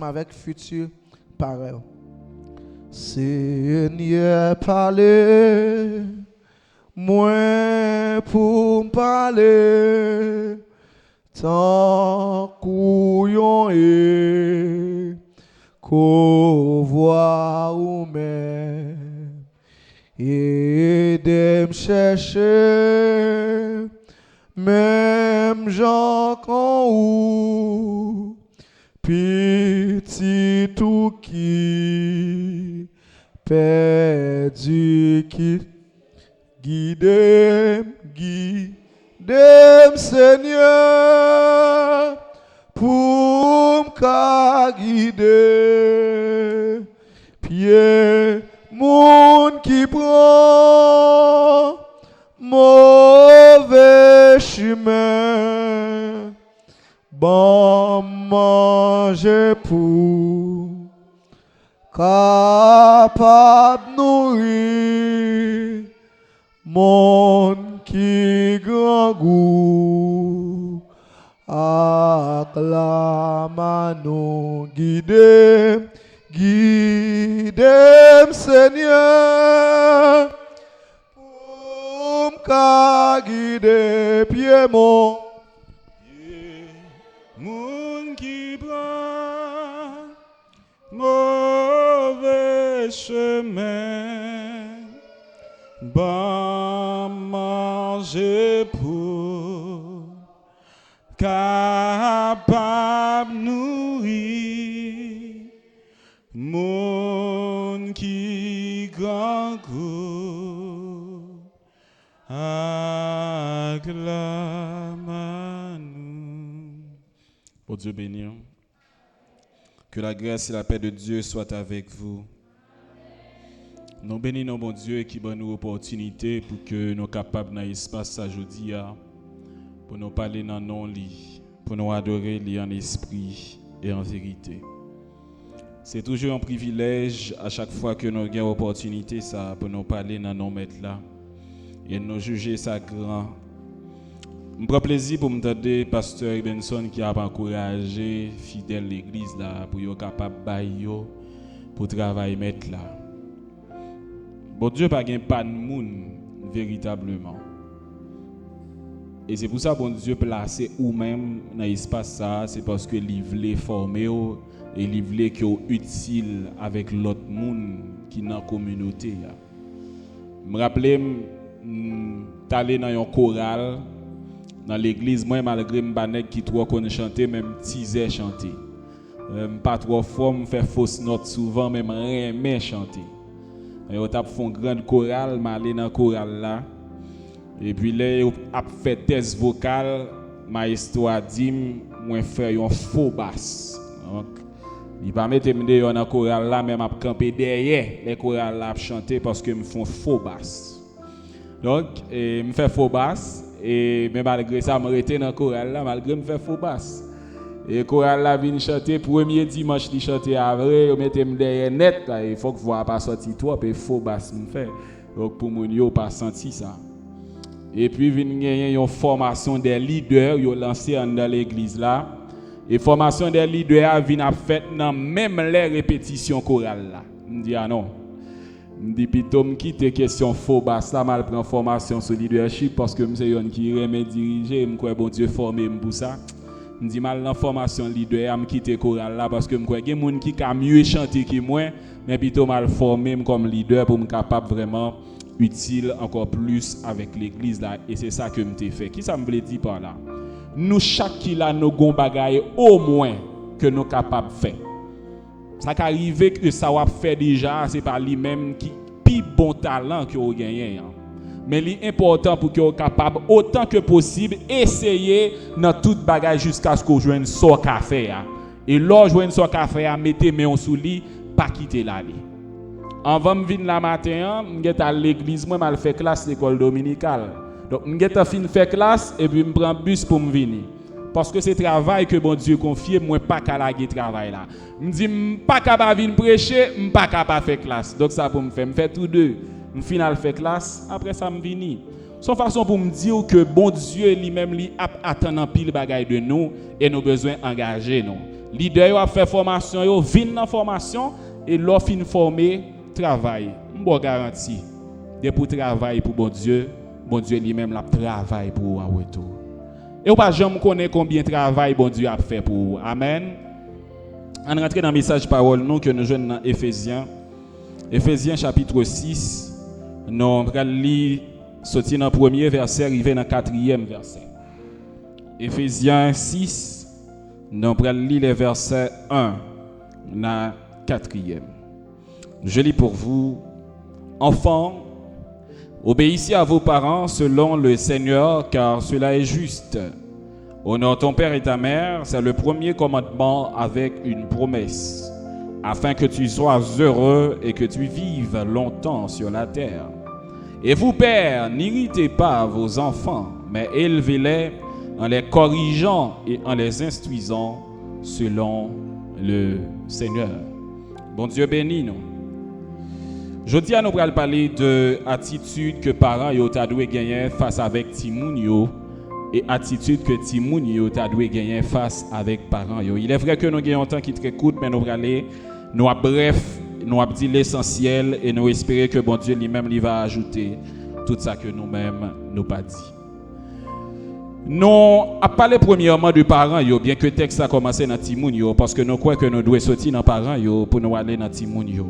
ensemble avec futur parole. Seigneur, parlez, moi pour parler, tant couillon et qu'au voir ou même, et de me chercher, même gens qu'en ou, petit tout qui, perdu qui, guide, Seigneur, pour me guider, pied, monde qui prend mauvais chemin, bon manger pour capable nourrir, monde qui grand goût, acclame nous guider, Seigneur, pour me guider, pied mon. Moun qui prend mauvais chemin, bon manger pour capable nourrir, moun qui grand goût, acclame nous. Pour Dieu béni. Que la grâce et la paix de Dieu soient avec vous. Nous bénissons bon Dieu qui donne nous opportunité pour que nous capables dans l'espace aujourd'hui pour nous parler dans nos lits, pour nous adorer lui en esprit et en vérité. C'est toujours un privilège à chaque fois que nous avons opportunité ça pour nous parler dans nos maîtres là et nous juger ça grand. Je prends plaisir pour me entendre pasteur Benson qui a encouragé fidèle l'église là pour être capable de pour travailler mettre là. Bon Dieu pas gain pas de monde véritablement. Et c'est pour ça bon Dieu placé ou même dans l'espace ça, c'est parce que il voulait former et il voulait que utile avec l'autre monde qui dans la communauté là. Me rappelle t'aller dans un choral dans l'église, moi malgré m'banek qui trop connaît chanter même tisait chanter. Pas trop fort, me faire fausse note souvent même rien chanter. On t'a fait une grande chorale, m'aller dans chorale là. Et puis là a fait test vocale, maestro a dit moi faire un faux basse. Donc il pas mettre me dans chorale là même a camper derrière les chorales là chanter parce que me font faux basse. Donc me fait faux basse. Et mais malgré ça, je suis dans le choral là, malgré me faire faux basse. Et le choral là vient chanter, premier dimanche, il chante à vrai, je mets derrière net, il faut que vous ne pas sortir trop, et faux basse me fait. Donc pour moi, je n'ai pas senti ça. Et puis, il y a une formation des leaders, ils ont lancé dans l'église là. Et formation des leaders vient faite dans même les répétitions chorales là. Je dis ah non. Je dis plutôt me quitter question faux basse là mal prend formation sur leadership parce que c'est yon qui remet diriger me crois bon Dieu formé pour ça. Je dis mal dans formation leader me quitter chorale là parce que me crois gen monde qui ka mieux chanter que moi mais plutôt mal formé comme leader pour me capable vraiment utile encore plus avec l'église là et c'est ça que me t'ai fait. Qui ça me veut dire par là? Nous chaque qui là nous gon bagaille au moins que nous capable faire. Ça qu'arrive que ça va faire déjà, c'est pas lui-même qui plus bon talent que vous gagnez. Mais l'important pour que vous capable autant que possible essayer dans toute bagage jusqu'à ce que vous joignez son café. Et là joignez son café, mettez main sous lit, pas quitter la lit. Avant de venir la matin, je suis à l'église, moi je fais classe l'école dominicale. Donc je fin faire classe et puis je prends bus pour me venir. Parce que c'est travail que bon Dieu confie, moi pas qu'à la travail là. Me dit pas capable venir prêcher, pas capable faire classe. Donc ça pour me faire tous deux. Me final faire classe, après ça me venir. Son façon pour me dire que bon Dieu lui-même lui attend en pile bagaille de nous et nous besoin engager nous. Leader yo a fait formation yo, vinn dans formation et l'offre fin formé travail. M'bo garantie. De pour travail pour bon Dieu lui-même la travail pour en retour. Et ou pas jamais connaît combien de travail bon Dieu a fait pour vous. Amen. On rentre dans le message parole nous que nous jouons dans Éphésiens. Éphésiens chapitre 6. Nous allons lire sortir dans le premier verset arriver dans le quatrième verset. Éphésiens 6. Nous allons lire les versets 1 dans le quatrième. Je lis pour vous. Enfants, obéissez à vos parents selon le Seigneur, car cela est juste. Honore ton père et ta mère, c'est le premier commandement avec une promesse, afin que tu sois heureux et que tu vives longtemps sur la terre. Et vous, pères, n'irritez pas vos enfants, mais élevez-les en les corrigeant et en les instruisant selon le Seigneur. Bon Dieu bénit nous. Je dis à nous pour parler de attitude que parents yo ta dû gagner face avec timoun yo et attitude que timoun yo ta dû gagner face avec parents yo. Il est vrai que nous gagnons un temps qui très court, mais nous allons aller nous a bref, nous a dit l'essentiel et nous espérer que bon Dieu lui-même lui va ajouter tout ça que nous-mêmes nous pas dit. Nous a parlé premièrement de parents yo, bien que le texte a commencé dans timoun yo parce que nous croyons que nous devons sortir dans parents yo pour nous aller dans timoun yo.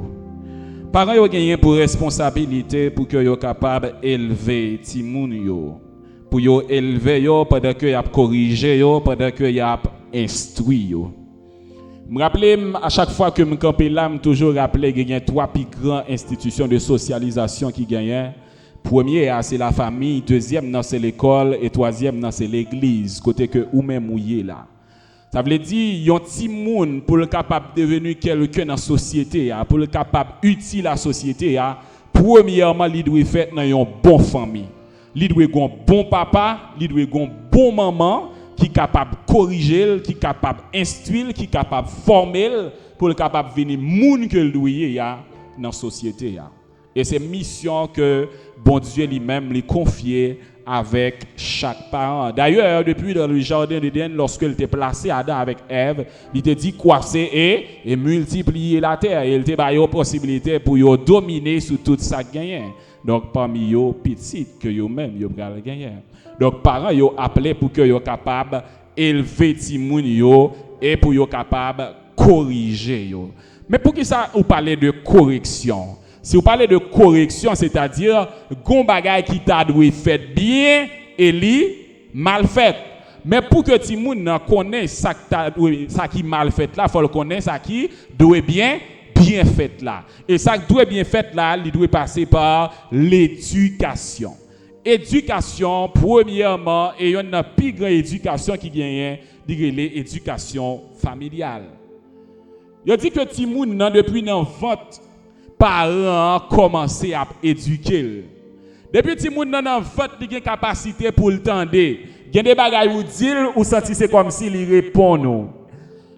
Parents yo gagné pour responsabilité pour que yo capable élever timoun yo, pour yo élever yo pendant que y a corriger yo, pendant que y a instruit yo. Me rappeler à chaque fois que me camper là, me toujours rappeler qu'il y a trois plus grandes institutions de socialisation qui gagnent. Premier c'est la famille, deuxième c'est l'école et troisième c'est l'église, côté que ou même mouillé là. Ça veut dire yon ti moun pour le capable devenir quelqu'un dans la société, pour le capable utile à la société, premièrement, il doit faire dans une bonne famille. Il doit avoir un bon papa, il doit avoir un bon maman qui est capable de corriger, qui est capable d'instruire, qui est capable de former pour le capable de venir moun que le doit dans la société. Et c'est une mission que bon Dieu lui-même lui confié avec chaque parent. D'ailleurs, depuis dans le jardin d'Éden, lorsqu'il était placé Adam avec Ève, il était dit croisser et multiplier la terre. Et il était donné la possibilité pour yo dominer sur tout ça gagné. Donc parmi yo petit que yo même yo pral gagner. Donc parents yo appelé pour que yo capable élever timoun yo et pour yo capable corriger yo. Mais pour qui ça ou parler de correction? Si vous parlez de correction, c'est-à-dire gon bagay qui t'a dû fait bien et li mal fait. Mais pour que ti moun connaisse ça qui mal fait là, faut le connaître ça qui doit bien fait là. Et ça qui doit bien fait là, il doit passer par l'éducation. Éducation premièrement et il y a une plus grande éducation qui gagne, l'éducation familiale. Il dit que ti moun depuis l'enfance parents commencé à éduquer. Depuis petit monde dans vote, il a capacité pour le tendre. Il y a des bagages où dire ou sentir c'est comme s'il répond non.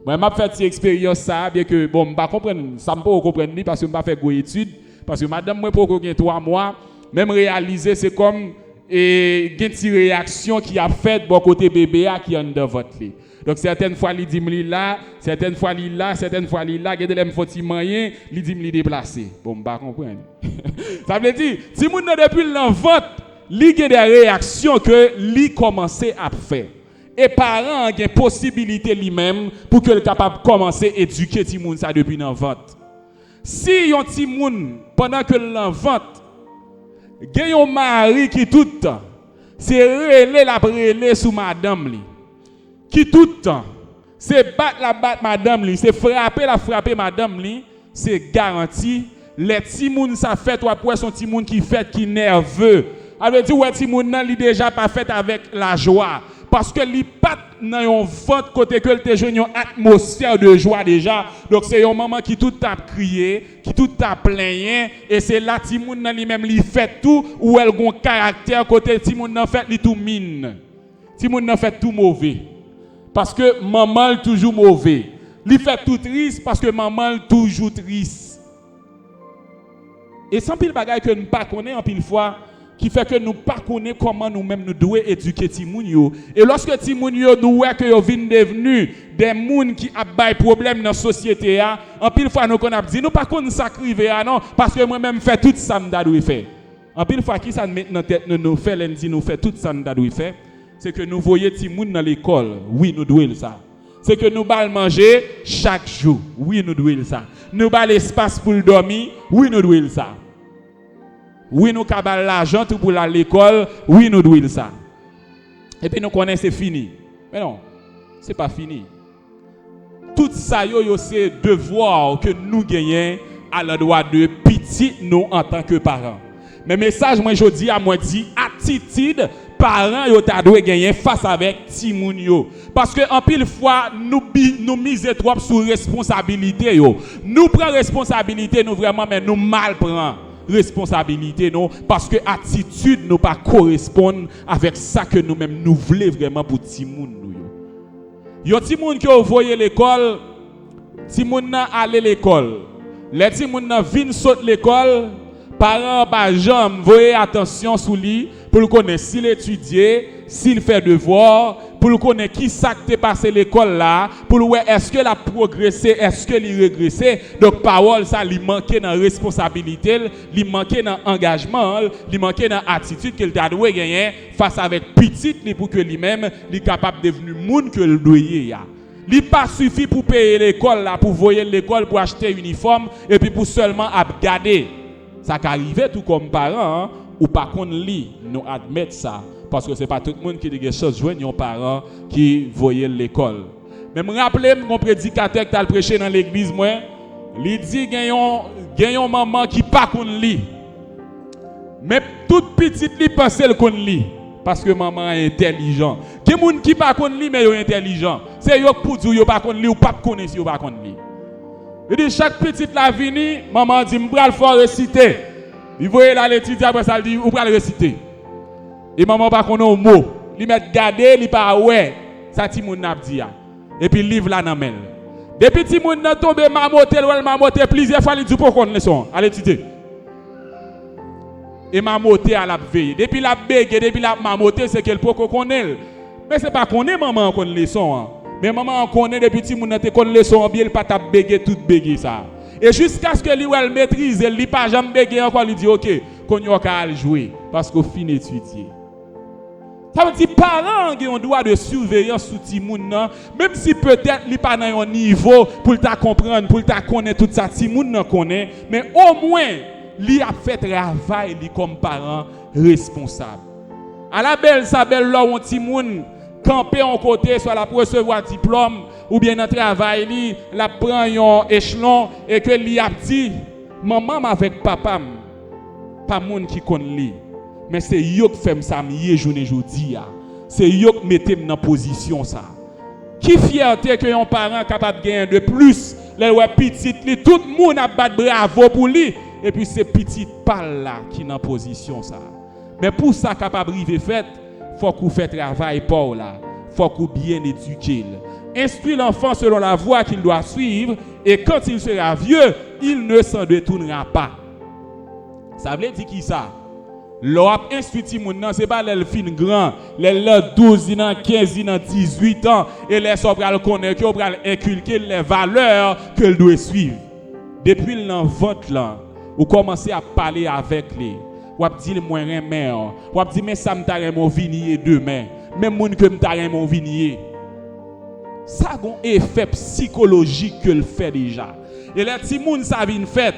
Moi m'a fait cette expérience ça bien que bon pas comprendre ça me pas comprendre parce que m'a fait go étude parce que madame moi pour que 3 mois même réaliser c'est comme et une réaction qui a fait bon côté bébé qui en dans votre lit. Donc certaines fois il dit là, certaines fois il là, certaines fois il là, gade l'aime faut ti moyen, il dit me déplacer. Bon pas comprendre. Ça veut dire si moun depuis l'enfant, li gen des réactions que li commencer à faire. Et parents ont possibilité lui-même pour que le capable commencer à éduquer ti moun ça depuis l'enfant. Si yon ti moun pendant que l'enfant gen yon mari qui tout le temps c'est relé sous madame li. Qui tout le temps, c'est battre madame li, c'est frapper madame li, c'est garanti. Les timoun ça fait toi pour son timoun qui fait qui nerveux. Alors dit ouais timoun nan li déjà pas fait avec la joie parce que li pas dans yon vente côté que te joine yon atmosphère de joie déjà. Donc c'est yon maman qui tout t'a crié, qui tout t'a plaigné et c'est là timoun nan li même li fait tout ou elle gon caractère côté timoun nan fait li tout mine. Timoun nan fait tout mauvais. Parce que maman est toujours mauvais. Il fait tout triste parce que maman est toujours triste. Et sans pile bagaille que nous pas connaît en pile fois, qui fait que nous pas connaissons comment nous-mêmes nous devons éduquer Timoun yo. Et lorsque Timoun yo nous voit que yo vinn devenu des moun qui a des problèmes dans la société, en pile fois nous connaissons dit nous pas qu'on sacrifier non parce que moi-même fait tout ça m'dadou fait. En pile fois qui ça met dans tête nous fait lundi nous fait tout ça m'dadou fait, c'est que nous voyons Timoun dans l'école, oui nous devons ça. C'est que nous bal manger chaque jour, oui nous devons ça. Nous bal espace pour dormir, oui nous devons ça. Oui, nous avons l'argent pour aller à l'école. Oui, nous devons ça. Et puis nous connaissons c'est fini. Mais non, ce n'est pas fini. Tout ça, c'est devoir que nous gagnons à l'endroit de petit nous en tant que parents. Mais message, moi, je dis à moi, dit attitude, parents, yo ta doit gagner face avec Timoun yo. Parce que en pile fois, nous misons trop sur responsabilité yo. Nous prenons responsabilité, nous vraiment, mais nous mal prenons responsabilité non parce que attitude nous pas correspond avec ça que nous-mêmes nous voulons vraiment pour Timoun nous yo Timoun qui voyé l'école Timoun n'a aller l'école les Timoun n'a vinn saute l'école parents pas jamais voyez attention sur lui pour le connaître s'il étudie s'il fait devoir pour le connaître qui ça qui passé l'école là pour le est-ce que l'a progressé est-ce que il régressé donc parole ça lui manquait dans responsabilité lui manquait dans engagement lui manquait dans attitude qu'il t'a doué gagner face avec petite pour que lui-même il capable devenir monde que le doyer ya il pas suffit pour payer l'école là pour voyer l'école pour acheter uniforme et puis pour seulement garder ça qu'arriver tout comme parent ou pas qu'on lit nous admettre ça parce que c'est pas tout le monde qui a des choses joindre un parent qui voyait l'école. Mais me rappeler mon prédicateur qui a prêché dans l'église moi, il dit gagnons maman qui pas qu'on lit. Mais toute petite li pense qu'on lit parce que maman est intelligent. Qui monde qui pas qu'on lit mais yo intelligent. C'est yo pour dire yo pas qu'on lit ou pas connaître si yo pas qu'on lit. Il dit chaque petite la vini, maman dit m'bral faut réciter. Il voyait là l'étudiant après ça il dit ou pral réciter. Et maman pas connaît un mot, il met garder, il pas ouais, ça ti moun n'a dit. Et puis livre là nan men. Depuis ti moun nan tombe mamoté, ou mamoté plusieurs fois il dit pour connaître leçon, allez étudier. Et mamoté à la veille. Depuis la bégue, depuis la mamoté c'est qu'elle peut connaître. Mais c'est pas connaît maman connaît leçon. Mais maman connaît depuis ti moun nan te connaît leçon, bien il pas t'a bégue tout bégue ça. Et jusqu'à ce que lui elle maîtrise, il pas jamais bégue encore il dit OK, qu'on y a jouer parce qu'au fin étudier. Ça veut dire parents qui ont droit de surveillance sur Timoun même si peut-être il pas dans un niveau pour ta comprendre, pour ta connaître tout ça Timoun connaît, mais au moins il a fait travail comme parent responsable. À la belle sa belle là on Timoun camper en côté soit la recevoir diplôme ou bien dans travail li la prend un échelon et que li a dit maman avec papa pas monde qui connaît lui. Mais c'est yo qui fait ça mieux journée jodi a. C'est yo qui mettez dans position ça. Qui fierté que un parent capable de gagner de plus, les ouais petite li tout le monde a battre bravo pour lui et puis c'est petite pal là qui dans position ça. Mais pour ça capable river fait, faut qu'on fait travail pour là. Faut qu'on bien éduquer. Instruire l'enfant selon la voie qu'il doit suivre et quand il sera vieux, il ne s'en détournera pas. Ça veut dire qui ça? L'op instruit moun nan c'est pas les fin grand, les 12 ans, 15 ans, 18 ans et les sobral connaître que pral inculquer les valeurs que doit suivre. Depuis l'envente là, ou commencer à parler avec lui. Ou dire moi remè, ou dire mais ça m'ta remè vinier demain, même moun que m'ta remè vinier. Ça a un effet psychologique que le fait déjà. Et les petits moun ça vinn fait,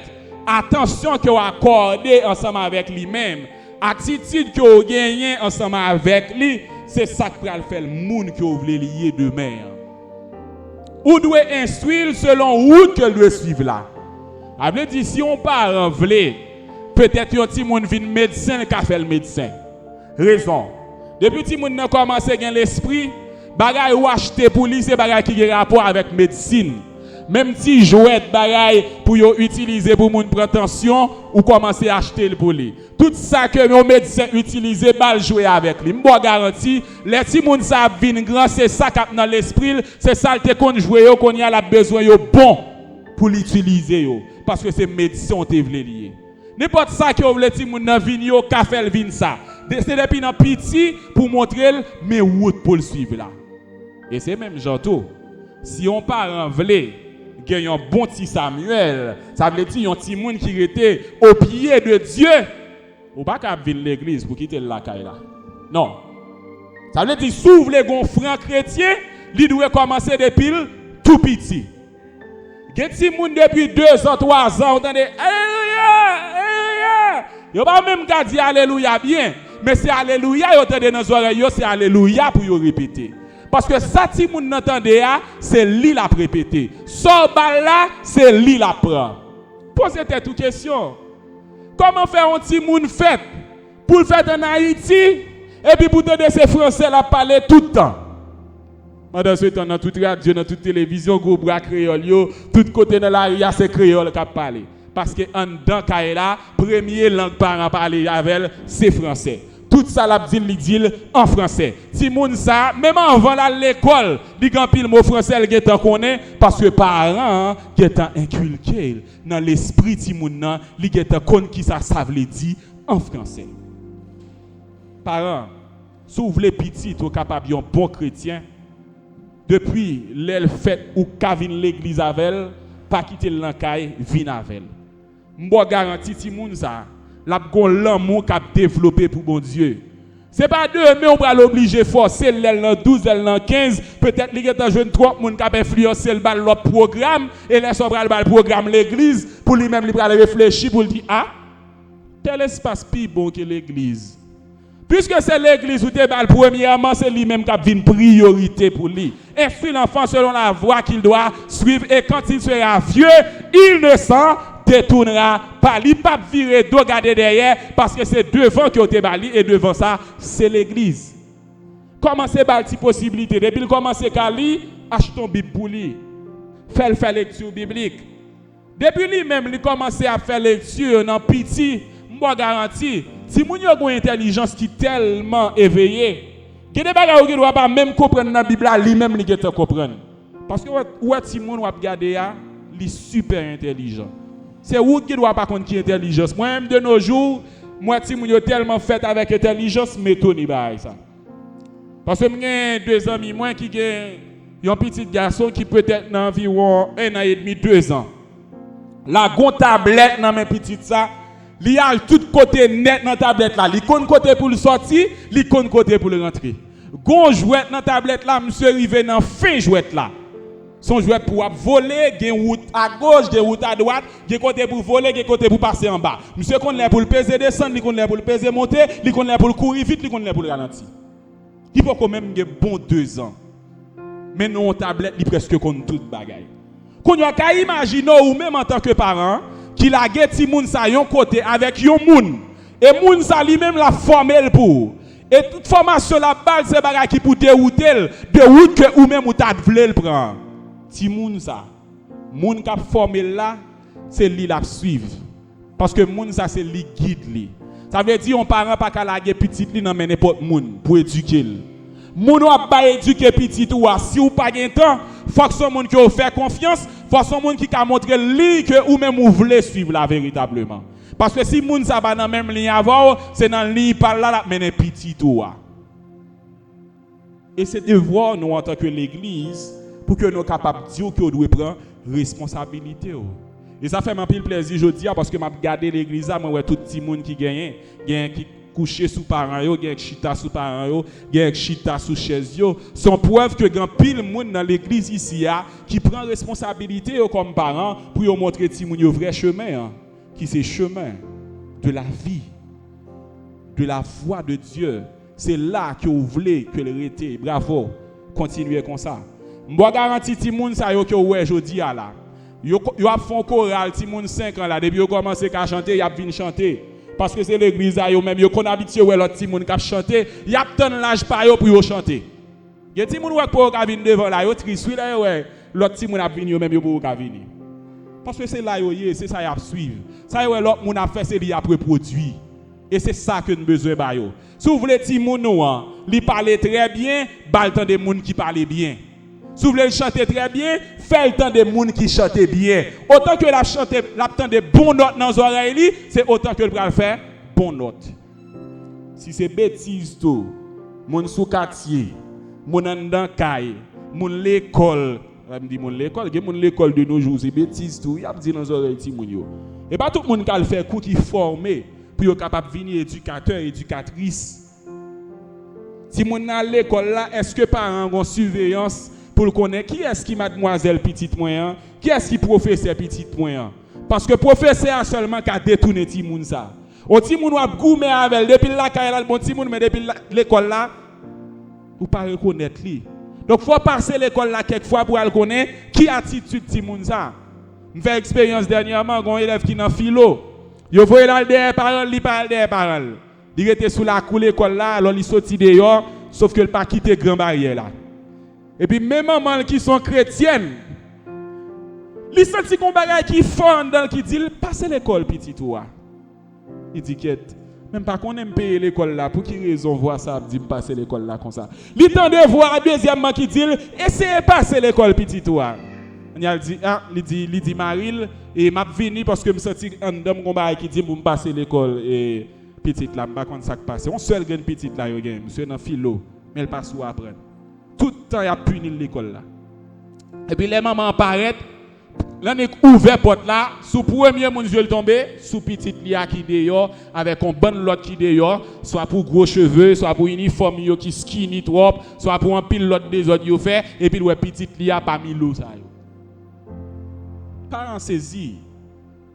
attention que vous accordez ensemble avec lui-même. Attitude que vous gagnez ensemble avec lui, c'est ça qui va faire le monde que vous voulez lier demain. Vous devez instruire selon où que doit suivre là. Avez dit si on parent veut peut-être un petit monde vient médecin qui fait le médecin. Raison. Depuis petit monde a commencé à gagner l'esprit, bagay ou acheter pour lui c'est bagay qui a rapport avec médecine. Même si jouet bagay pour yo utiliser pour moun prendre tension ou commencer à acheter pour lui. Tout ça que nos médecins utilisent bal jouer avec lui. M'bo garanti les ti moun ça vinn grand c'est ça qui dans l'esprit, c'est ça te kon jouer yo qu'on y a la besoin yo bon pour l'utiliser yo parce que c'est médecin te vle lié. N'importe ça que vous voulez ti moun nan vin yo, ka fait vin ça. C'est depuis nan petit pour montrer mais route pour le suivre là. Et c'est même janto. Si on parent vle gen un bon petit Samuel, ça veut dire un petit moun qui était au pied de Dieu. Ou pas qu'à venir l'église pour quitter la caille là. Non. Ça veut dire s'ouvre les gon franc chrétien, li doit commencer depuis tout petit. Gen ti moun depuis 2 ans, 3 ans, entendez alléluia, alléluia. Yo pas même qu'à dire alléluia bien, mais c'est alléluia yo entendez dans oreilles, c'est alléluia pour yo répéter. Parce que ça ti moun n'entendez c'est li la répéter. So bal là, c'est li la prend. Posez-vous toute question. Comment faire un petit moun fête pour le faire en Haïti et puis pour donner ces Français la parler tout le temps? Pendant ce temps, dans toute radio, dans toute télévision, gros bras créole, tout côté dans la rue, c'est créole qui parle. Parce que en dedans, la première langue parent parler avec c'est français. Tout ça la dit en français. Si moun ça, même avant l'école, dit grand pile mot français qui est connaît parce que parents qui est inculqué dans l'esprit ti moun nan, li qui est connait qui ça veut dire en français. Parents, si vous voulez petit ou capable un bon chrétien, depuis l'elle fait ou ka vin l'église avec elle, pas quitter l'encaille, vin avec elle. M'bo garanti ti moun ça, la gon l'amour qu'a développé pour bon Dieu. C'est pas demain on va l'obliger forcer l'elle dans 12, elle dans 15, peut-être li est jeune trop moun qu'a influencer le bal l'autre programme et laisse on le programme l'église pour lui même li pral réfléchir pour dire ah tel espace plus bon que l'église. Puisque c'est l'église où tu es premièrement, c'est lui-même qui a une priorité pour lui. Instruit l'enfant selon la voie qu'il doit suivre et quand il sera vieux, il ne s'en détournera pas. Il ne va pas virer de regarder derrière parce que c'est devant que tu es bali et devant ça, c'est l'église. Commencez par cette possibilité. Depuis qu'il commence à lire, achetez une Bible pour lui. Faites lecture biblique. Depuis lui-même, il commence à faire lecture dans petit, moi garantis. Si moun yo gon intelligence qui tellement éveillée, que des bagages qui doit pas même comprendre dans la Bible lui-même li gete comprendre. Parce que ouais si moun wap regarder a, li super intelligent. C'est ou qui doit pas connait qui intelligence. Moi même de nos jours, moi si moun yo tellement fait avec intelligence métoni bail ça. Parce que j'ai 2 amis moi qui ont un petit garçon qui peut-être dans environ 1 an et demi 2 ans. La gon tablette dans mes petites ça. Il y a tout côté net dans la tablette là. Il y a côté pour le sortir, il y a côté pour le rentrer. Gon jouette dans la tablette là, monsieur arrivé dans fin jouette là. Son jouette pour voler, il y a route à gauche, il y a route à droite, il y a côté pour voler, il y a côté pour passer en bas. Monsieur connaît pour le peser descendre, il connaît pour le peser monter, il connaît pour le courir vite, il connaît pour le ralentir. Il faut quand même bon 2 ans. Mais non tablette, il presque connaît toute bagaille. Qu'on y a qu'à imaginer ou même en tant que parent qui la get ti moun sa yon côté avec yon moun et moun sa li même la formel pour et toute formation la balle c'est bagay qui pour dérouter de route que ou même ou ta vle le prend ti moun sa moun ka formel là c'est li la suivre parce que moun sa c'est li guide li ça veut dire on parent pas ka la get petit li nan men n'importe moun pour éduquer moun ou pas éduquer petit ou si ou pas gen temps faut que son monde qui vous fait confiance, faut son monde qui a montré lui que ou même vous voulez suivre là véritablement. Parce que si moun ça va dans même ligne avant, c'est dans ligne par là mais un petit tout. Et c'est devoir nous en tant que l'église pour que nous capables de dire que nous devons prendre responsabilité. Et ça fait un peu plaisir aujourd'hui parce que m'a regardé l'église là, moi ouais tout petit monde qui gagne qui coucher sous parents yo, gen chita sous parents yo, gen chita sous chaise yo, sont preuve que grand pile monde dans l'église ici qui prend responsabilité yo comme parents pour yo montrer ti moun yo vrai chemin qui c'est chemin de la vie, de la voie de Dieu. C'est là que vous voulez que le rete. Bravo. Continuez comme ça. M'bo garanti ti moun sa yo que ouais jodi a là. Yo a font choral ti moun 5 ans là depuis yo commencé à chanter, y a vinn chanter. Parce que c'est l'église yo même yo qu'on habitué ouais l'autre ti moun qui chanter, y a ton l'âge pa yo pour yo chanter. Y a ti moun ouais pour ka vinn devant là yo triste là ouais l'autre ti moun a vinn yo même yo pour ka venir. Parce que c'est là yo c'est ça y a suivre. Ça y ouais l'autre moun a fait c'est li a reproduit. Et c'est ça que nous besoin ba yo. Si vous voulez ti moun nou li parler très bien, ba le temps des moun qui parler bien. Si vous voulez chanter très bien, faites le temps des gens qui chantent bien. Autant que la chante, l'abtemps des bonnes notes dans les oreilles, c'est autant que le bras faire bonnes notes. Si c'est bêtise tout, mon sous quartier, mon dans caille, mon l'école, me dit mon l'école, que mon l'école de nos jours c'est bêtise tout, il a dit dans les oreilles ti moun yo. Et pas tout le monde qui le fait coup qui formé pour être capable de venir éducateur, éducatrice. Si mon dans l'école là, est-ce que parents ont surveillance pour connaître qui est-ce qui mademoiselle petite moyen, qui est-ce qui professeur petite moyen? Parce que professeur seulement qui a détourné ti moun ça. On ti moun a goumé avec depuis la caille là bon ti moun mais depuis l'école là ou pas reconnaître lui. Donc faut passer l'école là quelquefois pour le connaître qui attitude ti moun ça. Me fait expérience dernièrement un élève qui dans philo. Yo voyé là derrière parole, li parle derrière parole. Il était sous la cour l'école là, alors il sorti dehors sauf que il pas quitté grand barrière là. Et puis même maman qui sont chrétiennes, ils sentent qu'on bagaille qui fond dans qui dit passez l'école petit toi. Il dit qu'est même pas qu'on aime payer l'école là pour qui raison voir ça dit passer l'école là comme ça. Il tend de voir deuxièmement qui dit essayez passer l'école petit toi. Il dit Maril et m'a venu parce que me senti un homme qu'on bagaille qui dit pour me passer l'école et petite là pas comme ça que passer. On seul gagne petite là yo gagne monsieur dans philo mais elle passe ou apprendre. Tout le temps, il a puni l'école là. Et puis les mamans apparaissent, là, on ouvert porte là, sous premier mon Dieu tombé, sous petite lia qui dehors, avec un bon lot qui dehors, soit pour gros cheveux, soit pour uniforme qui skinny trop, soit pour un pilote des autres yo fait, et puis ouais petite lia parmi l'eau ça. Parents saisi,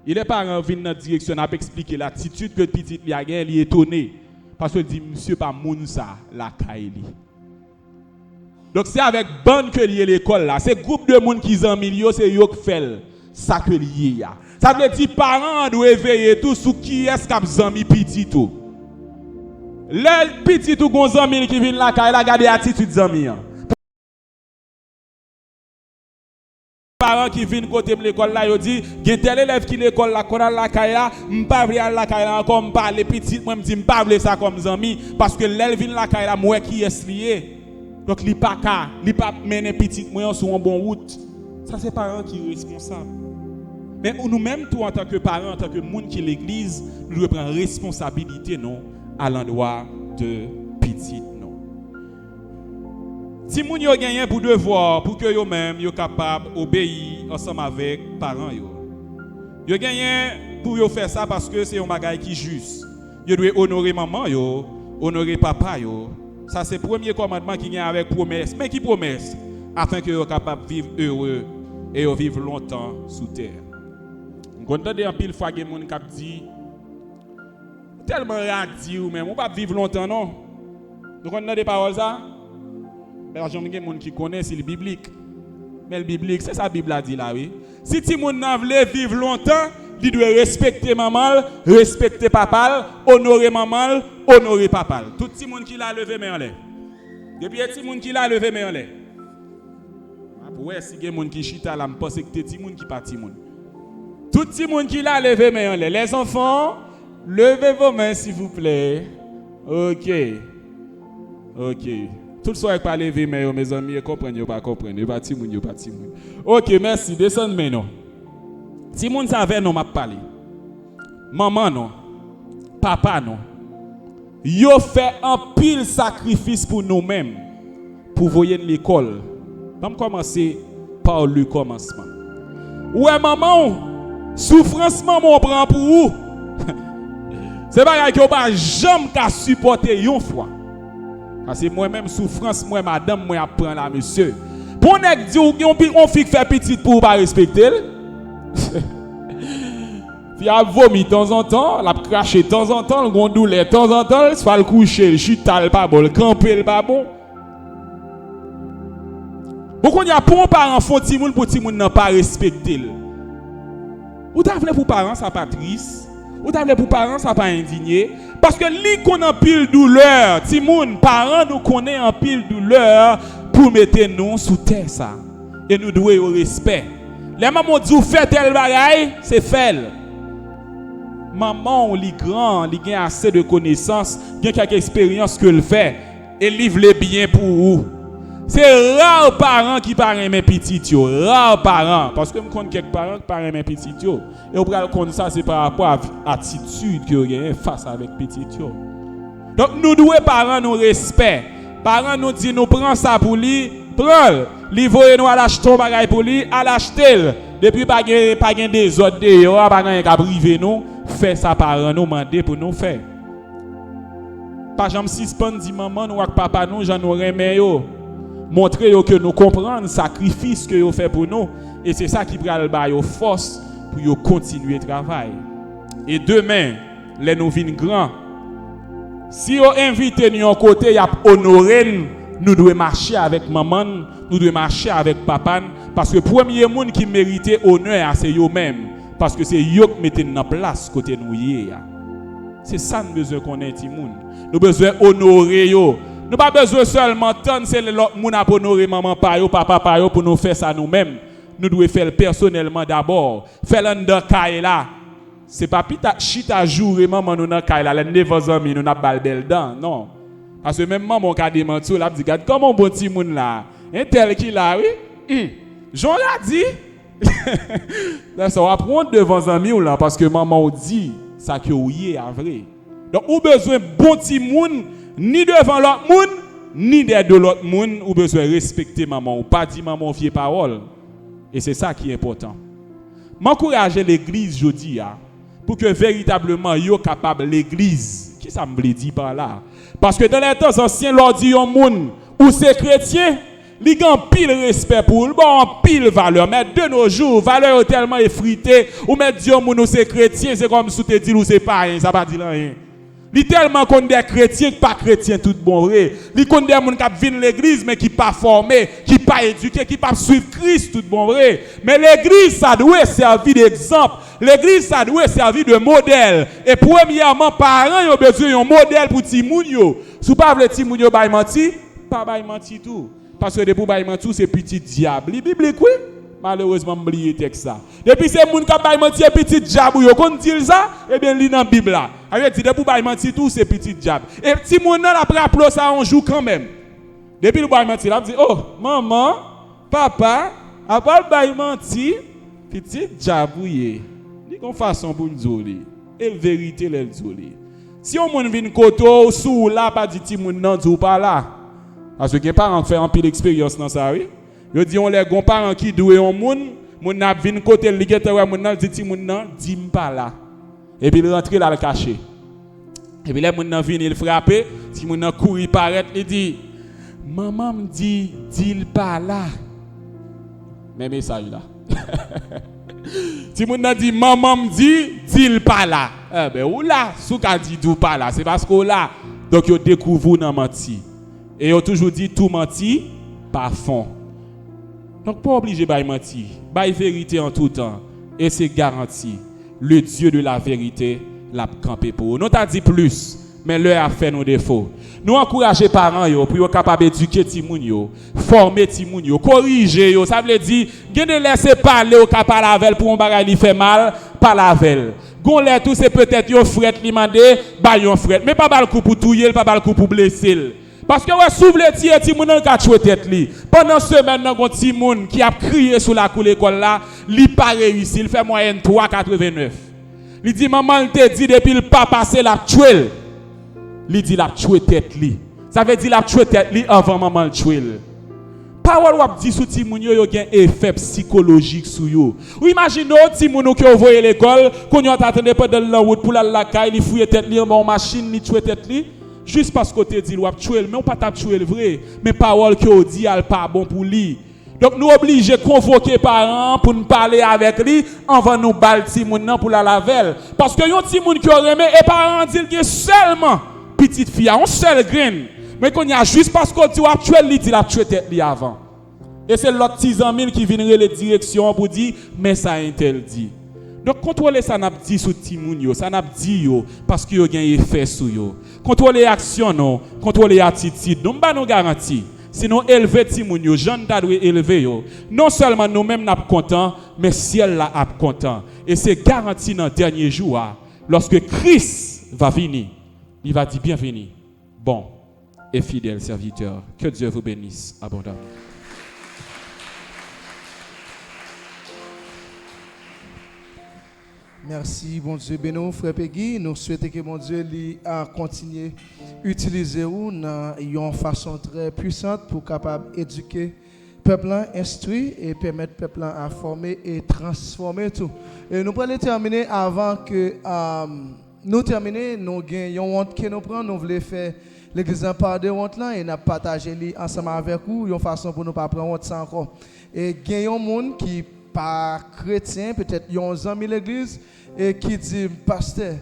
il est parents viennent dans la direction à expliquer l'attitude que petite lia gagne, il est étonné parce que dit monsieur pas moun ça la kaili. Donc c'est avec bande que lié l'école là, c'est groupe de monde qui en milieu, c'est yo qui fait ça que lié ya. Ça veut dire parents doivent veiller tout sur qui est-ce qu'a zami petit tout. Les petits tout gon zami qui viennent là, il a gardé attitude zami. Parents qui viennent côté de l'école là, yo dit, gen tel élève qui l'école là, qu'on a la kaya, m'pa vle à la kaya encore m'pa les petits, moi me dit m'pa vle ça comme zami parce que l'élève vient la kaya là, moi qui est lié. Donc, il ne pas mener petit moyen sur une bonne route. Ça, c'est parents qui sont responsables. Mais nous-mêmes, en tant que parents, en tant que monde qui est l'église, nous devons prendre responsabilité non, à l'endroit de petit. Non. Si nous avons gagné pour devoir, pour que nous-mêmes soient capables d'obéir ensemble avec les parents, nous avons gagné pour faire ça parce que c'est un bagage qui est juste. Vous devez honorer maman, honorer papa. Ça, c'est le premier commandement qui vient avec promesse. Mais qui promesse? Afin que vous soyez capable de vivre heureux et de vivre longtemps sous terre. Quand on entend un pile fois que les gens disent tellement radis ou même, on ne peut pas vivre longtemps, non? Donc on entend des paroles ça? Ben, j'ai des gens qui connaissent le biblique. Mais le biblique, c'est ça la Bible a dit là, oui. Si les gens veulent vivre longtemps, ils doivent respecter maman, respecter papa, honorer maman, honorer papa. Tout le monde qui l'a levé main en l'air. Depuis tout le monde qui l'a levé main en l'air. Ouais, si il y a des gens qui chita là, je pense que c'est des gens qui partent. Tout le monde qui l'a levé main en l'air. Les enfants, levez vos mains s'il vous plaît. OK. Tout le soir pas lever main mes amis, comprenez pas comprendre, pas ti moun. OK, merci, descend maintenant. Si moun savait non m'a parlé. Maman non. Papa non. Yo fait un pile sacrifice pour nous-mêmes pour voyer l'école. On commencer par le commencement. Ouais maman, souffrance maman prend pour vous. C'est pas que pas jamais qu'à supporter une fois. Parce que moi-même souffrance moi madame moi apprend là monsieur. Pour nèg di on fique faire petite pour pas respecter. Puis a vomi de temps en temps, l'a craché de temps en temps, le gondoulé de temps en temps, soit le coucher, le chutal pas bon, le camper le pas bon. Beaucoup y a pour parents font ti moun pour ti moun n'a pas respecter. Ou t'as voulu pour parents ça pas triste, ou t'as voulu pour parents ça pas indigné parce que li qu'on en pile douleur, ti moun parents nous connaît en pile douleur pour mettre nous sous terre ça et nous doit au respect. Les mamans disent fait tel bagaille, c'est fait. Maman, li grand, li gagne assez de connaissances, gagne quelques expériences que le fait et livre les biens pour vous. C'est rare parents qui parlent mes petits yo, rare parents parce que me connais quelques parents qui parlent mes petits yo et on parle comme ça c'est par rapport à l'attitude que gagne face avec petits yo. Donc nous devons parents nous respect. Parents nous dit nous prend ça pour lui, prend, lui voyer nous à l'acheter bagay pour lui, à l'acheter. Depuis pas gain des autres dehors, pas gain ka priver nous, fait ça parents nous demander pour nous faire. Pas jamais suspend dit maman nous avec papa nous j'en nous remet yo. Montrer que nous comprenons le sacrifice que vous fait pour nous et c'est ça qui prend le bail force pour continuer le travail. Et demain, les nous vînes grands. Si vous invitez nous à côté, y a honorer nous devons marcher avec maman, nous devons marcher avec papa parce que le premier monde qui mérite honneur c'est eux même parce que c'est eux qui mettent en place côté nous hier. C'est ça nous besoin connaître tout monde. Nous besoin honorer yo. Nous pas besoin seulement attendre c'est l'autre monde à honorer maman pa yo papa pa yo pour nous faire ça nous-mêmes. Nous devons faire personnellement d'abord. Faire l'en caille là. C'est pas pita chita jour maman nous dans caille là, les 9 amis nous n'a pas belle dent. Non. Parce que même maman ka démenti là dit regarde comment bon petit monde là. Un tel qui là oui. Jean l'a dit. Là ça va prendre devant amis là parce que maman dit ça que oui est vrai. Donc ou besoin bon petit monde ni devant l'autre monde, ni derrière l'autre monde, ou besoin respecter maman, ou pas dire maman vieille parole. Et c'est ça qui est important. M'encourager l'église aujourd'hui, pour que véritablement, yo capable l'église. Qui ça me dit par là? Parce que dans les temps anciens, l'on dit un monde, ou c'est chrétien, il a pile respect pour lui, bon, pile valeur. Mais de nos jours, valeur est tellement effritée, ou met Dieu, ou c'est chrétien, c'est comme si tu te dis, ou c'est pas rien, ça va dire rien. Li tellement qu'on des chrétiens qui pas chrétiens tout bon vrai. Li qu'on des monde qui viennent l'église mais qui pas formé, qui pas éduqué, qui pas suivre Christ tout bon vrai. Mais l'église ça doit servir d'exemple. L'église ça doit servir de modèle. Et premièrement parents ont besoin d'un modèle pour ti moun yo. Si pas vle ti moun yo bay menti, pas bay menti tout. Parce que depuis bay menti c'est petit diable. Li biblique oui. Malheureusement oublié texte ça. Depuis ces moun qui bay menti petit diable yo kon dit ça, eh bien li dans Bible là. Avait dit depuis bay menti tout c'est petit diable. Et petit moun nan après appeler ça un jour quand même. Depuis le bay menti là dit oh maman, papa, après bay menti petit diable yé. Ni kon façon pour nous dire. Et vérité les dire. Si on moun vinn koto sou là pas dit ti moun nan ou pas là. Parce que les parents fait un pile expérience dans ça oui. Yo di on les gon parents qui doué on moun n'a vinn côté li gete ouais moun nan dit ti moun nan di m'pa là. Et puis il rentre là le caché. Et puis les moun nan vinn il frapper, ti moun nan courir paraître, il dit maman me dit il pas là. Même message là. Ti moun nan dit maman me dit il pas là. Eh ben ou là, sou ka dit ou pas là, c'est parce que là donc yo découvre nan menti. Et yo toujours dit tout menti par fond. Donc, pas obligé de mentir. Bail vérité en tout temps. Et c'est garanti. Le Dieu de la vérité l'a campé pour nous. Nous t'a dit plus, mais l'heure a fait nos défauts. Nous encourager parents yo pour être capable d'éduquer ti moun yo, former ti moun yo, corriger yo. Ça veut dire, gade laisser parler au capable avec pour un bagay li fait mal, pas lavel. Gon lè tout c'est peut-être yo frette li mandé, ba yon frette, mais pas bal coup pour touyer, pas bal coup pour blesser. Parce que ouais s'ouvre les tiers ti moun nan ka choué tête li. Pendant semaine nan gon ti moun qui a crié sous la cour l'école là, li pas réussi, il fait moyenne 3,89. Il dit maman il te dit depuis le pas passé la tuer. Il dit la choué tête li. Ça veut dire la choué tête li avant maman le tuer. Parole wap dit sous ti moun yo gen effet psychologique sou yo. Ou imagine ti moun ki envoyé l'école, qu'on y attendait pas dans la route pour la caille, il fouille tête li en machine, li tuer tête li. Juste parce que tu dis ou tuer mais on pas t'a tuer le vrai mais parole que on dit elle pas bon pour lui. Donc nous obligés convoquer parents pour nous parler avec lui avant nous bal ti moun nan pour la lavel parce que yon ti moun qui aurait aimé et parents dit que seulement petite fille on seul grain mais qu'on y a juste parce que tu as tué lui dit la tuer tête lui avant. Et c'est l'autre petits amis qui viennent les directions pour dire mais ça interdit. Donc contrôler ça n'a dit sur ti moun yo, ça n'a dit yo parce que yo gen effet sur yo. Contrôler action non, contrôler attitude, non pas nous garantie. Sinon élever ti moun yo, Jean ta doit élever yo. Non seulement nous mêmes n'a content, mais ciel là a content. Et c'est garanti dans dernier jour lorsque Christ va venir, il va dire bienvenue. Bon et fidèle serviteur. Que Dieu vous bénisse abondamment. Merci, bon Dieu, bénissons, frère Peggy. Nous souhaitons que mon Dieu continue à utiliser nous d'une façon très puissante pour capable éduquer le peuple, instruire et permettre le peuple à former et transformer tout. Et nous allons terminer avant que nous terminer. Nous gagnons honte que nous prenons. Nous voulons faire l'église en part de honte là et nous partager ensemble avec vous une façon pour nous pas prendre honte ça encore. Et gagnons monde qui pas chrétien, peut-être ils ont amis l'église et qui dit pasteur,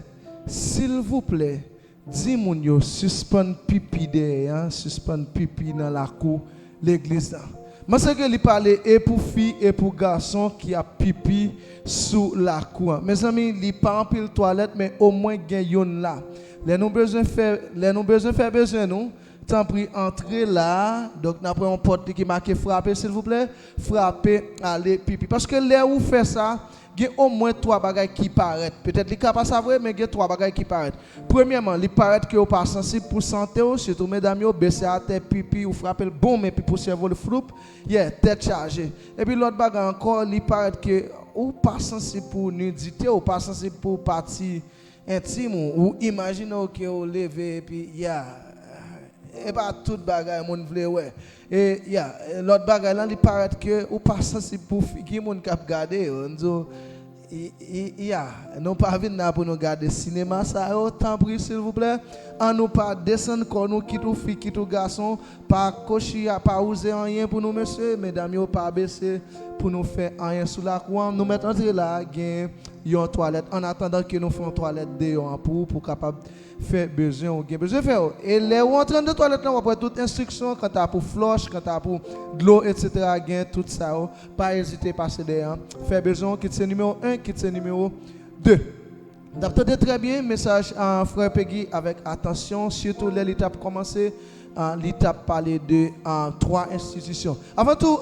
s'il vous plaît, dis-moi yo suspend pipi derrière, suspend pipi dans la cour l'église là. Moi c'est que il parlait et pour filles et pour garçons qui a pipi sous la cour. Mes amis, il pas en pile toilette mais au moins gagne là. Les nous besoin faire besoin nous. Tant pis entrer là, donc nous avons un porte qui marque frapper s'il vous plaît, frapper aller pipi parce que là où fait ça, il y a au moins 3 bagages qui paraissent. Peut-être les cas pas savoir mais il y a 3 bagages qui paraissent. Premièrement, il paraît que vous pas sensible pour santé, surtout mesdames yo baisser à tête pipi ou frapper le bon mais puis pour cerveau le floup, tête chargée. Et puis l'autre bagage encore, il paraît que ou pas sensible pour nudité ou pas sensible pour partie intime ou imaginez que vous levez et puis et pas tout bagaille mon vle ouais et l'autre bagaille là il paraît que ou pas sensible pour qui mon cap garder on non pas venir pour nous garder cinéma ça autant pris s'il vous plaît en nous pas descendre quand nous qui tout fille qui tout garçon pas cocher pas oser rien pour nous monsieur mesdames yo pas baisser pour nous faire rien sous la cour nous mettre entrer là gain une toilette en attendant que nous fassions toilette dehors pour capable faire besoin ou besoin faire et les ou en train de toilette là on va toute instruction quand t'as pour flush quand t'as pour de l'eau etc. gain tout ça pas hésiter passer derrière faire besoin qui c'est numéro 1 qui c'est numéro 2. D'abord très bien message à frère Peggy avec attention surtout l'étape commencer l'étape parler de 3 institutions. Avant tout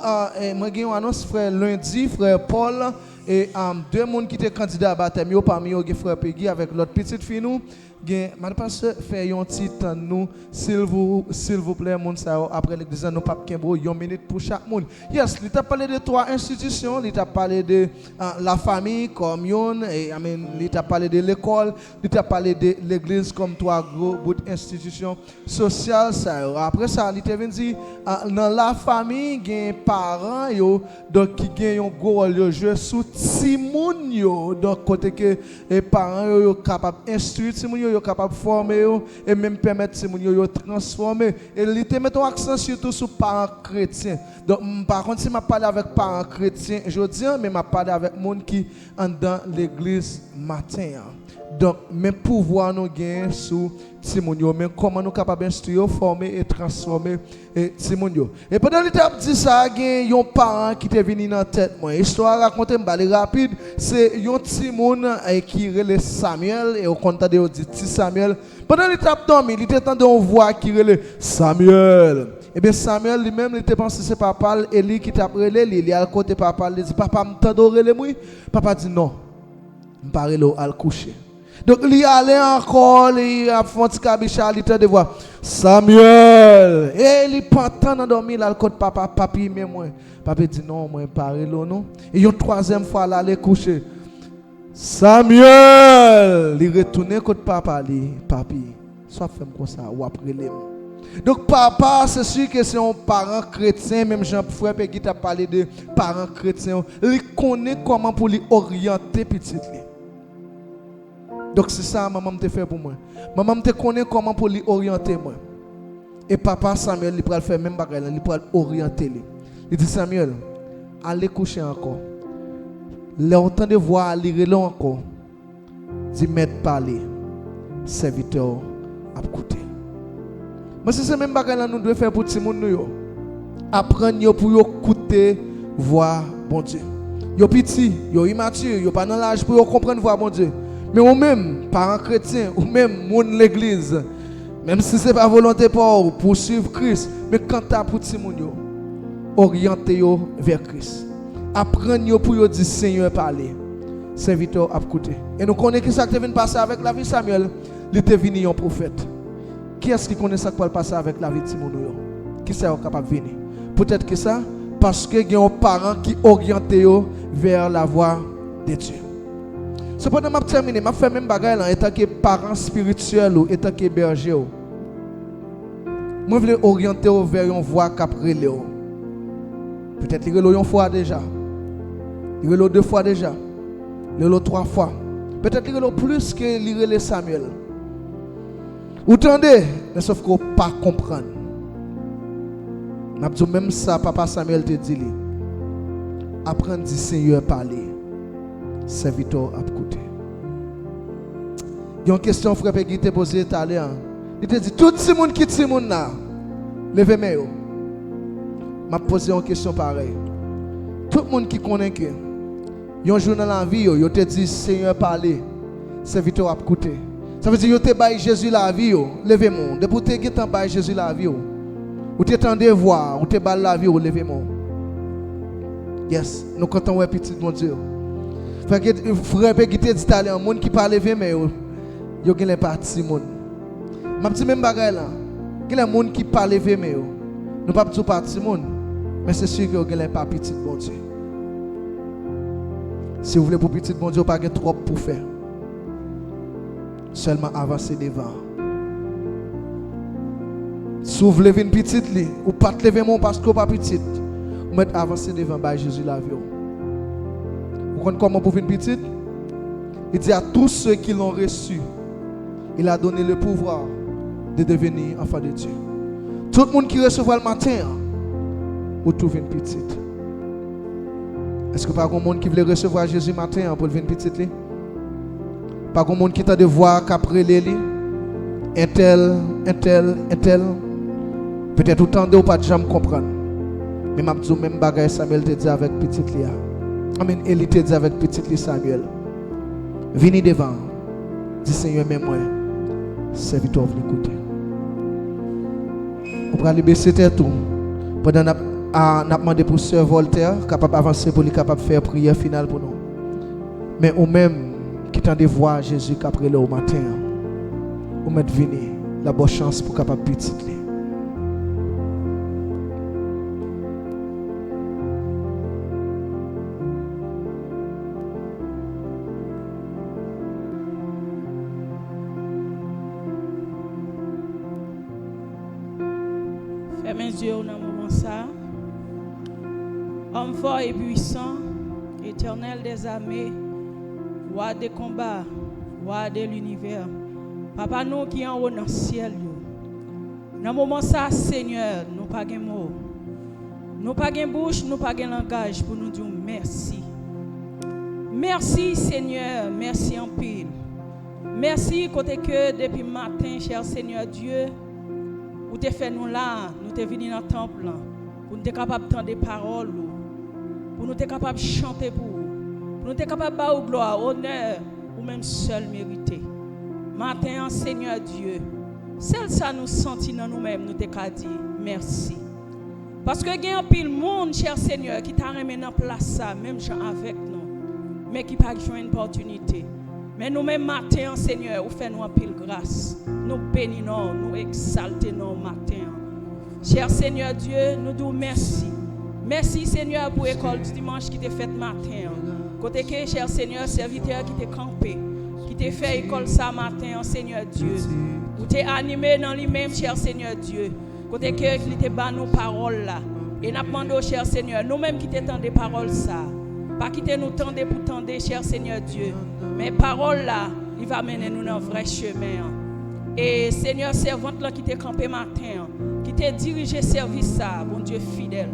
moi j'ai une annonce frère lundi frère Paul et 2 monde qui étaient candidats à baptême parmi eux frère Peggy avec l'autre petite fille nous madame pasteur fait un petit temps nous s'il vous plaît monde ça après l'église nous pas kembo 1 minute pour chaque monde. Yes, il t'a parlé de 3 institutions, il t'a parlé de la famille comme une et il t'a parlé de l'école, il t'a parlé de l'église comme 3 gros institutions sociales ça. Après ça il t'a dit dans la famille gain parents yo donc qui gagne un gros rôle jouer sous ti moun yo donc côté que les parents yo capable instruire ti moun yo capable former et même permettre ces moun yo transformer et il te met un accent surtout sur parents chrétiens. Donc par contre si m'a parlé avec parents chrétiens je dis mais m'a parlé avec monde qui dans l'église matin. Donc même pouvoir nous gagner sur Timonio mais comment nous capable instruire former et transformer Timonio. Et pendant l'étape dit ça gagne un parent qui était venu dans tête moi histoire raconter m'baler rapide c'est un Timon qui relève Samuel et au compte de dit Samuel pendant l'étape dormi il était temps de voix qui relève Samuel. Et bien Samuel lui-même il était pensé c'est papa Eli qui t'a relé il est à côté papa il dit papa m't'en relé moi papa dit non m'paré lo al coucher. Donc il y allait encore, il a fait un petit cabichal, il de voir Samuel. Et il pas tant d'endormi là le côté papa, papi mais moi. Papa dit non, moi parler là non. Et une 3e fois là aller coucher. Samuel, il retourne côté papa lui, papi. Soit fait comme ça ou après les. Donc papa, c'est sûr que c'est un parent chrétien, même Jean-Frère Peggy t'a parlé de parents chrétiens. Il connaît comment pour lui orienter petit lui. Donc c'est ça maman te fait pour moi. Maman te connaît comment pour lui orienter moi. Et papa Samuel il pourra faire même bagarre, il pourra orienter lui. Il dit Samuel, allez coucher encore. L'entend de voix lire encore. Dit maître parler. Serviteur à écouter. Mais c'est même bagarre nous devons faire pour tout le monde nous. Apprendre pour écouter voix bon Dieu. Yo petit, yo immature, yo pas dans l'âge pour comprendre voix bon Dieu. Mais ou même, parents chrétiens, ou même monde l'église, même si ce n'est pas volonté pour suivre Christ, mais quand tu as pour ti moun yo, orientez yo vers Christ. Apprenez pour yo dire Seigneur parler. Serviteur à écouter. Et nous connaissons qui ça qui vient passer avec la vie Samuel. Il était venu un prophète. Qui est-ce qui connaît ça qui va passer avec la vie de Simon? Qui est capable de venir? Peut-être que ça, parce que il y a un parent qui oriente vers la voie de Dieu. Cependant, je termine, je fais même bagaille en tant que parent spirituel ou en tant que berger. Je veux orienter vers une voie qui a relé. Peut-être qu'il y a une fois déjà. Il y a 2 fois déjà. Il y a 3 fois. Peut-être qu'il y a plus que l'Irélé Samuel. Vous entendez, mais sauf qu'on ne pas comprendre. Même ça, papa Samuel te dit. Apprendre du Seigneur parler. Serviteur à côté. Il y a une question, frère, qui t'a posée tout à l'heure. Il te dit, tout le monde qui est Simon là, levez-moi. Je vais poser une question pareille. Tout le monde qui connaît que, il y a un jour dans la vie, il te dit, Seigneur parler, serviteur à côté. Ça veut dire, il te baille Jésus la vie, levez-moi. Depuis que tu baille Jésus la vie, ou tu t'entendez voir, ou tu baille la vie, levez-moi. Yes, nous comptons ouais petit mon Dieu. Frère qui te dit tout à l'heure, monde qui parle levez-moi, il y a un parti monde. Je dis même bagaille là. Il y a des gens qui parlent de moi. Nous ne parlons pas de ce monde. Mais c'est sûr qu'il y a pas petit bon Dieu. Si vous voulez pour petit bon Dieu, vous n'avez pas trop pour faire. Seulement avancer devant. Si vous voulez une petite, ou pas te lever parce que vous pas petite, vous mettez avancer devant par Jésus la vie. Vous comprenez comment pour une petite? Il dit à tous ceux qui l'ont reçu, il a donné le pouvoir de devenir enfant de Dieu. Tout le monde qui recevra le matin, vous trouvez une petite. Est-ce que pas grand monde qui veut recevoir Jésus matin pour devenir une petite? Pas grand monde qui t'a de voir qu'après les un tel. Peut-être autant de ou pas de jamais comprendre. Mais m'a dit même bagaille Samuel te dit avec petite Lia. Amen. Élie te dit avec petite Lia Samuel. Venez devant. Dis Seigneur même moi. Serviteur venez écouter. On va aller baisser tête tout. Pendant n'a demandé pour Sœur Voltaire capable d'avancer pour lui capable faire prière finale pour nous. Mais ou même qui tente de voir Jésus qu'après le matin. Ou mettre venir la bonne chance pour capable petite. Mes yeux dans le moment ça. Homme fort et puissant, éternel des armées, roi des combats, roi de l'univers. Papa nous qui en haut dans le ciel. Dans le moment ça, Seigneur, nous pas de mots. Nous pas de bouche, nous pas de langage pour nous dire merci. Merci Seigneur, merci en pile. Merci côté que depuis matin, cher Seigneur Dieu, vous te fait nous là, nous te venus dans le temple pour nous être capables d'entendre des paroles, pour nous être capables de chanter pour nous être capables de faire gloire, honneur, ou même seul mérité. Matin, Seigneur Dieu, celle ça nous sentit dans nous-mêmes, nous te dit merci. Parce que il y a un pile monde, cher Seigneur, qui t'a remis dans place ça, même gens avec nous, mais qui n'a pas joué une opportunité. Mais nous-mêmes, matin, Seigneur, vous faites nous un pile grâce. Nous bénissons, nous exaltons matin. Cher Seigneur Dieu, nous disons merci. Merci Seigneur pour l'école du dimanche qui t'est faite matin. Côté que, cher Seigneur, serviteur qui t'est campé, qui t'est fait école ça matin, Seigneur Dieu. Vous t'es animé dans lui-même, cher Seigneur Dieu. Côté que, il t'est bas nos paroles là. Et nous demandons, cher Seigneur, nous-mêmes qui t'étendons des paroles ça. Pas quitter nous tendre pour tendre, cher Seigneur Dieu. Mais parole là, il va mener nous dans un vrai chemin. Et Seigneur, servante là qui t'est campé matin, qui t'est dirigé service ça, bon Dieu fidèle.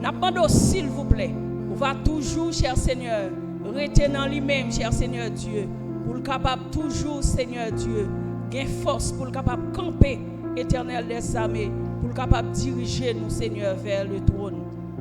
N'attendons s'il vous plaît, on va toujours, cher Seigneur, rester dans lui-même, cher Seigneur Dieu, pour le capable toujours, Seigneur Dieu, gagner force pour le capable camper, éternel des armées, pour le capable diriger nous, Seigneur, vers le trône.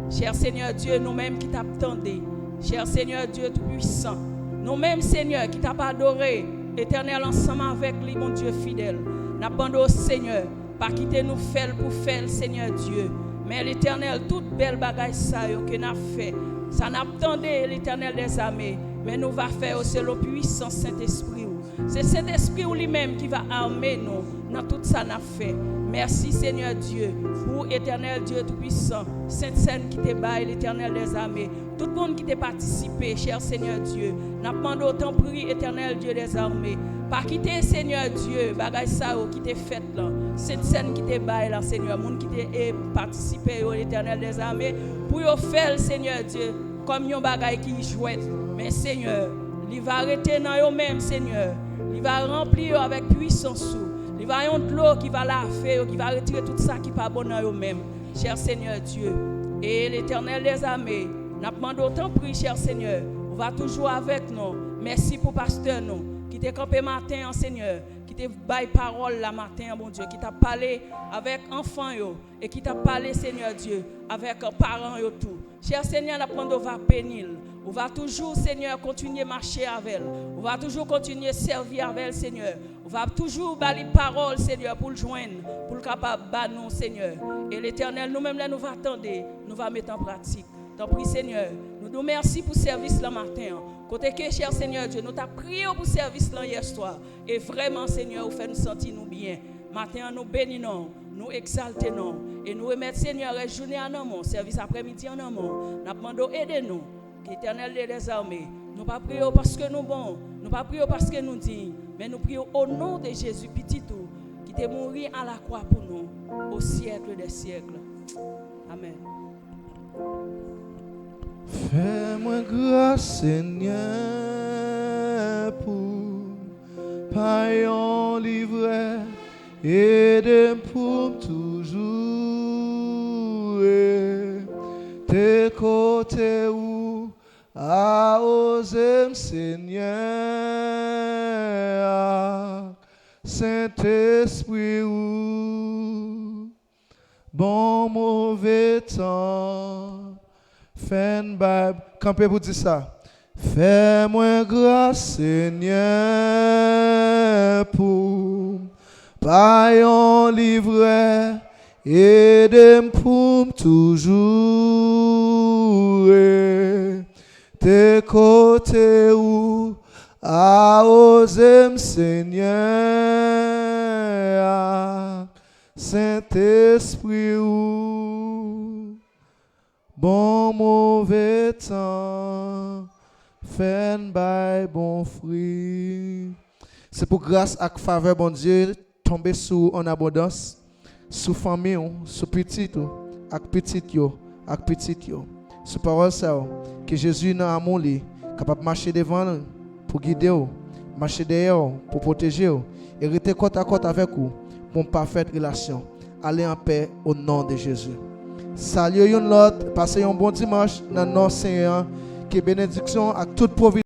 Cher Seigneur Dieu, nous-mêmes qui t'attendons, cher Seigneur Dieu tout-puissant, nous-mêmes, Seigneur, qui t'a pas adoré, éternel, ensemble avec lui, mon Dieu fidèle. N'abandonne, Seigneur, pas quitter nous faire pour faire, Seigneur Dieu. Mais l'éternel, toute belle bagaille ça que nous avons fait, ça n'attendait l'éternel des armées. Mais nous va faire aussi le puissant Saint-Esprit. C'est Saint-Esprit ou lui-même qui va armer nous dans tout ça n'a fait. Merci Seigneur Dieu pour éternel Dieu Tout-Puissant, Sainte Seine qui te baille, l'éternel des armées. Tout le monde qui t'a participé, cher Seigneur Dieu. N'a demandé autant prix, éternel Dieu des armées. Pas quitter Seigneur Dieu, bagay ça qui t'est fait là. Sainte Seine qui te baille là, Seigneur. Monde qui t'a participé au l'éternel des armées. Pour yo faire, Seigneur Dieu, comme yon bagay qui jouette. Mais Seigneur, il va arrêter dans yo même, Seigneur. Il va remplir avec puissance. Il va y avoir de l'eau qui va laver, qui va retirer tout ça qui n'est pas bon dans eux-mêmes. Cher Seigneur Dieu, et l'Éternel des armées, nous demandons autant prix, cher Seigneur. On va toujours avec nous. Merci pour pasteur nous, qui t'a campé matin, Seigneur, qui t'a baillé parole la matin, bon Dieu, qui t'a parlé avec enfants et qui t'a parlé, Seigneur Dieu, avec parents tout. Cher Seigneur, nous demandons on va bénir. On va toujours, Seigneur, continuer à marcher avec elle. On va toujours continuer à servir avec elle, Seigneur. On va toujours balayer parole, Seigneur, pour le joindre, pour le capable de nous, Seigneur. Et l'Éternel, nous-mêmes, là, nous va attendre, nous va mettre en pratique. T'en prie, Seigneur. Nous nous remercions pour le service le matin. Côté que, cher Seigneur Dieu, nous t'avons prié pour le service hier soir. Et vraiment, Seigneur, vous faites nous sentir nous bien. Matin, nous bénissons, nous exaltons. Et nous remettons, Seigneur, la journée en amont, service après-midi en amont. Nous demandons, aidez-nous. Éternel des armées, nous ne pas prions parce que nous bons, nous ne pas prions parce que nous dignes, mais nous prions au nom de Jésus petit tout, qui est mort à la croix pour nous, au siècle des siècles. Amen. Fais-moi grâce, Seigneur, pour payer livret et pour toujours tes côtés où à oser, Seigneur, Saint-Esprit ou bon mauvais temps. Fin Bible, campez pour dire ça. Fais-moi grâce, Seigneur, pour payer un livret et de pour toujours tes côtés où à oser, Seigneur, Saint-Esprit ou bon mauvais temps, fin by bon fruit. C'est pour grâce à faveur bon Dieu tomber sous en abondance, sous famille, sous petit, avec petit yo, avec petit yo. Sous parole ça, que Jésus dans amour li, capable marcher devant nous pour guider vous, marcher derrière pour protéger vous, et rester côte à côte avec vous pour une parfaite relation. Allez en paix au nom de Jésus. Salut yon l'autre, passez un bon dimanche dans notre Seigneur, que bénédiction à toute providence.